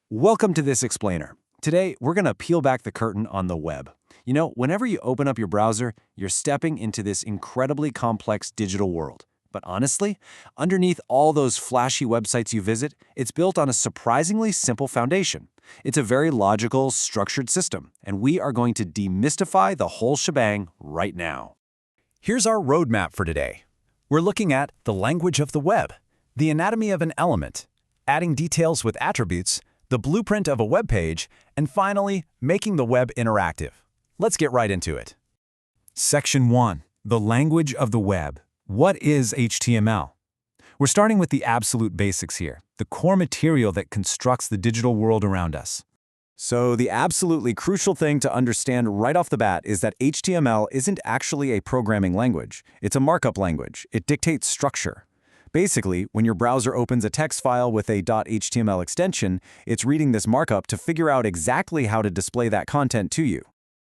Welcome to This Explainer. Today, we're going to peel back the curtain on the web. You know, whenever you open up your browser, you're stepping into this incredibly complex digital world. But honestly, underneath all those flashy websites you visit, it's built on a surprisingly simple foundation. It's a very logical, structured system, and we are going to demystify the whole shebang right now. Here's our roadmap for today. We're looking at the language of the web, the anatomy of an element, adding details with attributes, the blueprint of a web page, and finally, making the web interactive. Let's get right into it. Section 1. The language of the web. What is HTML? We're starting with the absolute basics here, the core material that constructs the digital world around us. So the absolutely crucial thing to understand right off the bat is that HTML isn't actually a programming language. It's a markup language. It dictates structure. Basically, when your browser opens a text file with a .html extension, it's reading this markup to figure out exactly how to display that content to you.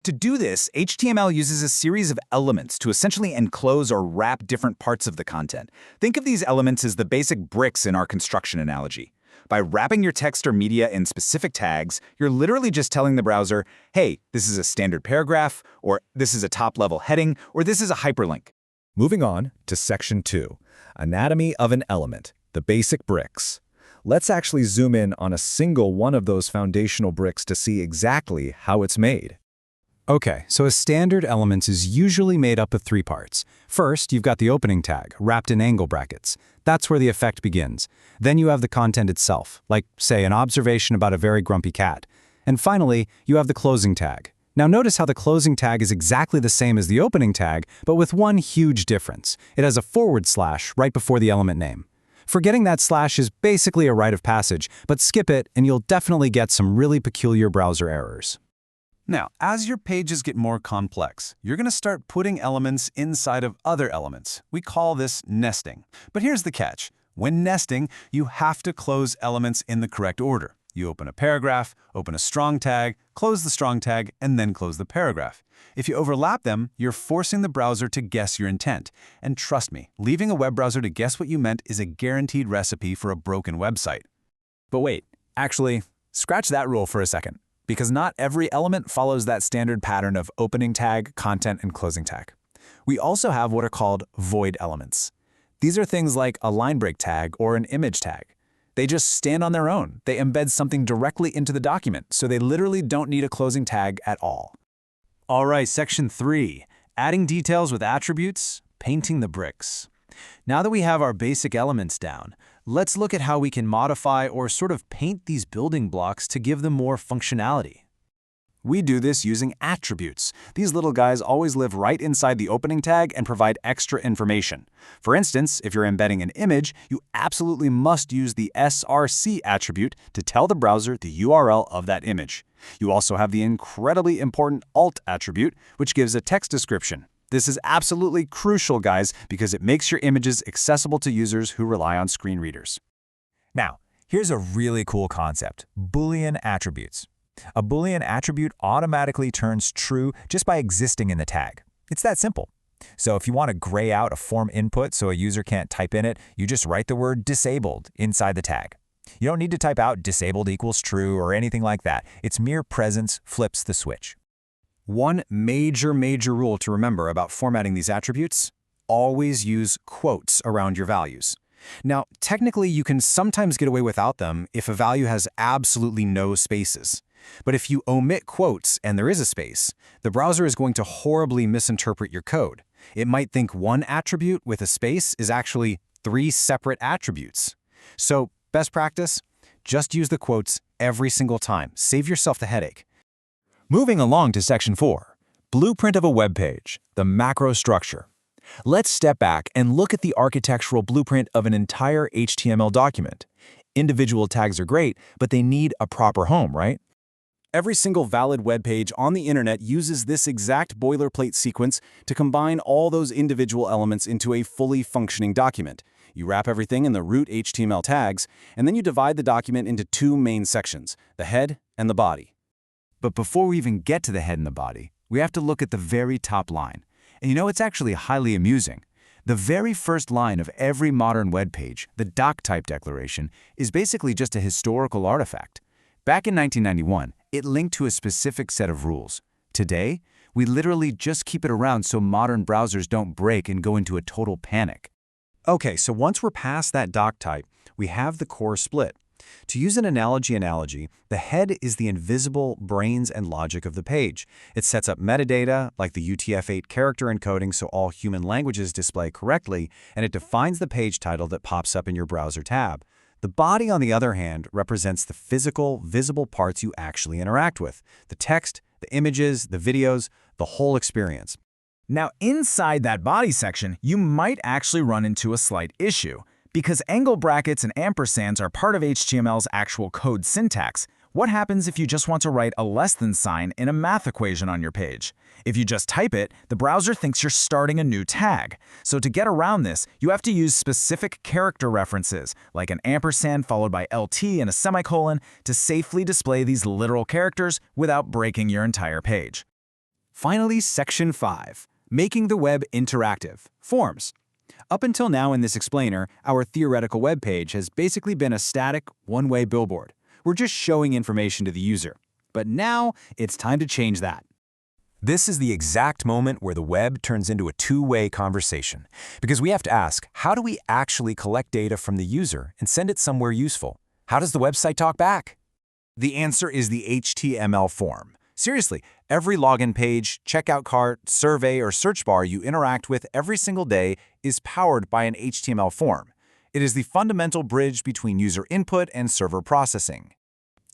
To do this, HTML uses a series of elements to essentially enclose or wrap different parts of the content. Think of these elements as the basic bricks in our construction analogy. By wrapping your text or media in specific tags, you're literally just telling the browser, hey, this is a standard paragraph, or this is a top-level heading, or this is a hyperlink. Moving on to Section 2. Anatomy of an element, the basic bricks. Let's actually zoom in on a single one of those foundational bricks to see exactly how it's made. Okay, so a standard element is usually made up of three parts. First, you've got the opening tag, wrapped in angle brackets. That's where the effect begins. Then you have the content itself, like, say, an observation about a very grumpy cat. And finally, you have the closing tag. Now notice how the closing tag is exactly the same as the opening tag, but with one huge difference. It has a / right before the element name. Forgetting that slash is basically a rite of passage, but skip it and you'll definitely get some really peculiar browser errors. Now, as your pages get more complex, you're going to start putting elements inside of other elements. We call this nesting. But here's the catch. When nesting, you have to close elements in the correct order. You open a paragraph, open a strong tag, close the strong tag, and then close the paragraph. If you overlap them, you're forcing the browser to guess your intent. And trust me, leaving a web browser to guess what you meant is a guaranteed recipe for a broken website. But wait, actually, scratch that rule for a second, because not every element follows that standard pattern of opening tag, content, and closing tag. We also have what are called void elements. These are things like a line break tag or an image tag. They just stand on their own. They embed something directly into the document, so they literally don't need a closing tag at all. All right, Section 3. Adding details with attributes, painting the bricks. Now that we have our basic elements down, let's look at how we can modify or sort of paint these building blocks to give them more functionality. We do this using attributes. These little guys always live right inside the opening tag and provide extra information. For instance, if you're embedding an image, you absolutely must use the src attribute to tell the browser the URL of that image. You also have the incredibly important alt attribute, which gives a text description. This is absolutely crucial, guys, because it makes your images accessible to users who rely on screen readers. Now, here's a really cool concept: Boolean attributes. A Boolean attribute automatically turns true just by existing in the tag. It's that simple. So if you want to gray out a form input so a user can't type in it, you just write the word disabled inside the tag. You don't need to type out disabled equals true or anything like that. Its mere presence flips the switch. One major rule to remember about formatting these attributes: always use quotes around your values. Now, technically, you can sometimes get away without them if a value has absolutely no spaces. But if you omit quotes and there is a space, the browser is going to horribly misinterpret your code. It might think one attribute with a space is actually 3 separate attributes. So, best practice, just use the quotes every single time. Save yourself the headache. Moving along to Section 4. Blueprint of a web page, the macro structure. Let's step back and look at the architectural blueprint of an entire HTML document. Individual tags are great, but they need a proper home, right? Every single valid web page on the internet uses this exact boilerplate sequence to combine all those individual elements into a fully functioning document. You wrap everything in the root HTML tags, and then you divide the document into 2 main sections, the head and the body. But before we even get to the head and the body, we have to look at the very top line. And you know, it's actually highly amusing. The very first line of every modern web page, the doc type declaration, is basically just a historical artifact. Back in 1991, it linked to a specific set of rules. Today, we literally just keep it around so modern browsers don't break and go into a total panic. Okay, so once we're past that doc type, we have the core split. To use an analogy, the head is the invisible brains and logic of the page. It sets up metadata, like the UTF-8 character encoding so all human languages display correctly, and it defines the page title that pops up in your browser tab. The body, on the other hand, represents the physical, visible parts you actually interact with. The text, the images, the videos, the whole experience. Now, inside that body section, you might actually run into a slight issue. Because angle brackets and ampersands are part of HTML's actual code syntax, what happens if you just want to write a less than sign in a math equation on your page? If you just type it, the browser thinks you're starting a new tag. So to get around this, you have to use specific character references, like an ampersand followed by LT and a semicolon, to safely display these literal characters without breaking your entire page. Finally, Section 5, making the web interactive, forms. Up until now in this explainer, our theoretical web page has basically been a static, one-way billboard. We're just showing information to the user. But now, it's time to change that. This is the exact moment where the web turns into a two-way conversation. Because we have to ask, how do we actually collect data from the user and send it somewhere useful? How does the website talk back? The answer is the HTML form. Seriously, every login page, checkout cart, survey, or search bar you interact with every single day is powered by an HTML form. It is the fundamental bridge between user input and server processing.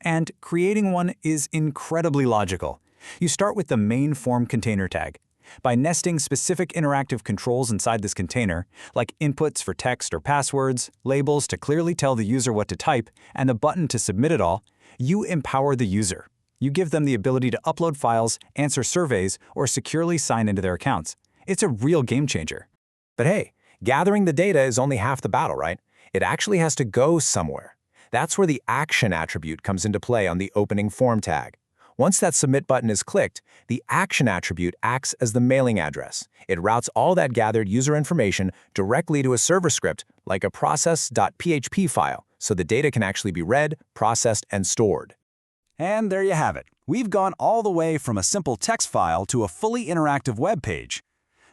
And creating one is incredibly logical. You start with the main form container tag. By nesting specific interactive controls inside this container, like inputs for text or passwords, labels to clearly tell the user what to type, and a button to submit it all, you empower the user. You give them the ability to upload files, answer surveys, or securely sign into their accounts. It's a real game changer. But hey, gathering the data is only half the battle, right? It actually has to go somewhere. That's where the action attribute comes into play on the opening form tag. Once that submit button is clicked, the action attribute acts as the mailing address. It routes all that gathered user information directly to a server script like a process.php file, so the data can actually be read, processed, and stored. And there you have it. We've gone all the way from a simple text file to a fully interactive web page.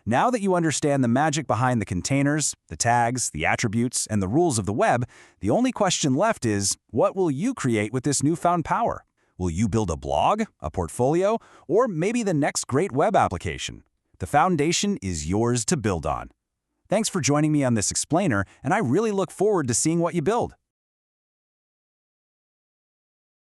Now that you understand the magic behind the containers, the tags, the attributes, and the rules of the web, the only question left is, what will you create with this newfound power? Will you build a blog, a portfolio, or maybe the next great web application? The foundation is yours to build on. Thanks for joining me on this explainer, and I really look forward to seeing what you build.